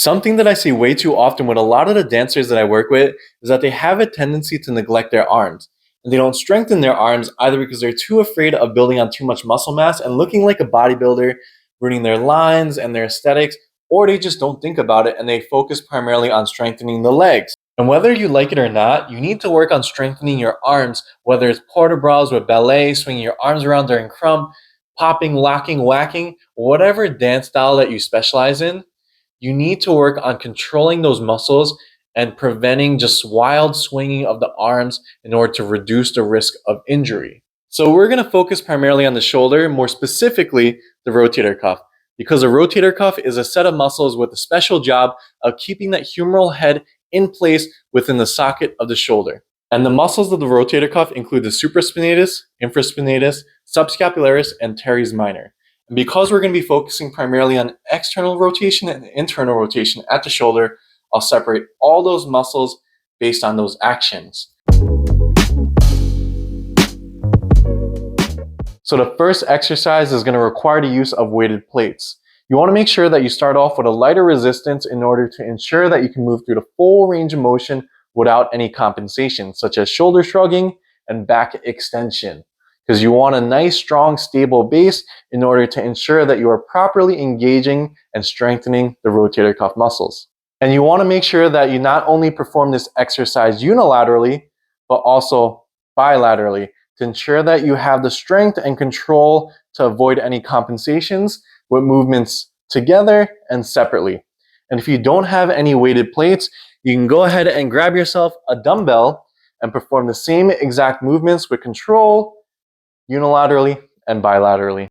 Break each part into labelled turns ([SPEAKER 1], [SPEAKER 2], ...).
[SPEAKER 1] Something that I see way too often with a lot of the dancers that I work with is that they have a tendency to neglect their arms. And they don't strengthen their arms either because they're too afraid of building on too much muscle mass and looking like a bodybuilder, ruining their lines and their aesthetics, or they just don't think about it and they focus primarily on strengthening the legs. And whether you like it or not, you need to work on strengthening your arms, whether it's port de bras with ballet, swinging your arms around during crump, popping, locking, whacking, whatever dance style that you specialize in. You need to work on controlling those muscles and preventing just wild swinging of the arms in order to reduce the risk of injury. So we're going to focus primarily on the shoulder, more specifically the rotator cuff, because the rotator cuff is a set of muscles with a special job of keeping that humeral head in place within the socket of the shoulder. And the muscles of the rotator cuff include the supraspinatus, infraspinatus, subscapularis, and teres minor. And because we're going to be focusing primarily on external rotation and internal rotation at the shoulder, I'll separate all those muscles based on those actions. So the first exercise is going to require the use of weighted plates. You want to make sure that you start off with a lighter resistance in order to ensure that you can move through the full range of motion without any compensation, such as shoulder shrugging and back extension. Because you want a nice, strong, stable base in order to ensure that you are properly engaging and strengthening the rotator cuff muscles. And you want to make sure that you not only perform this exercise unilaterally, but also bilaterally to ensure that you have the strength and control to avoid any compensations with movements together and separately. And if you don't have any weighted plates, you can go ahead and grab yourself a dumbbell and perform the same exact movements with control, unilaterally and bilaterally.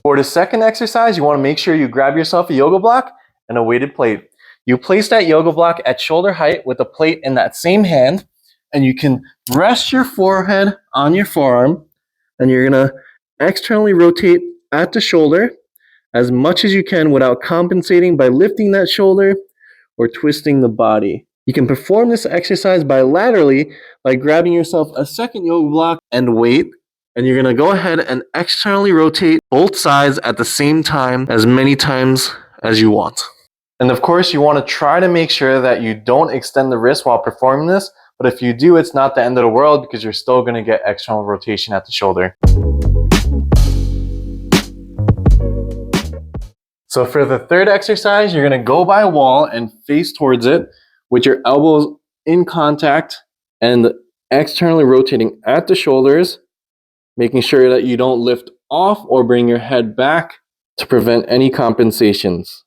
[SPEAKER 1] For the second exercise, you want to make sure you grab yourself a yoga block and a weighted plate. You place that yoga block at shoulder height with a plate in that same hand, and you can rest your forehead on your forearm, and you're going to externally rotate at the shoulder as much as you can without compensating by lifting that shoulder or twisting the body. You can perform this exercise bilaterally by grabbing yourself a second yoga block and weight, and you're going to go ahead and externally rotate both sides at the same time as many times as you want. And of course, you want to try to make sure that you don't extend the wrist while performing this, but if you do, it's not the end of the world because you're still going to get external rotation at the shoulder. So for the third exercise, you're going to go by a wall and face towards it with your elbows in contact and externally rotating at the shoulders, making sure that you don't lift off or bring your head back to prevent any compensations.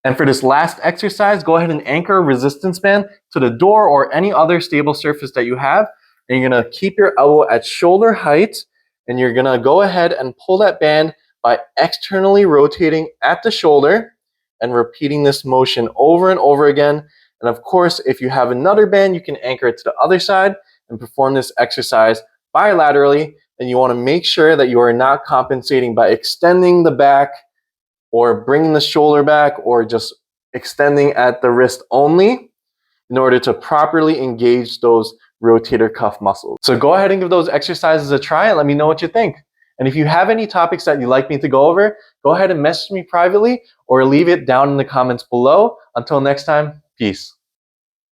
[SPEAKER 1] And for this last exercise, go ahead and anchor a resistance band to the door or any other stable surface that you have. And you're going to keep your elbow at shoulder height, and you're going to go ahead and pull that band by externally rotating at the shoulder and repeating this motion over and over again. And of course, if you have another band, you can anchor it to the other side and perform this exercise bilaterally. And you want to make sure that you are not compensating by extending the back or bringing the shoulder back or just extending at the wrist only in order to properly engage those rotator cuff muscles. So go ahead and give those exercises a try and let me know what you think. And if you have any topics that you'd like me to go over, go ahead and message me privately or leave it down in the comments below. Until next time, peace.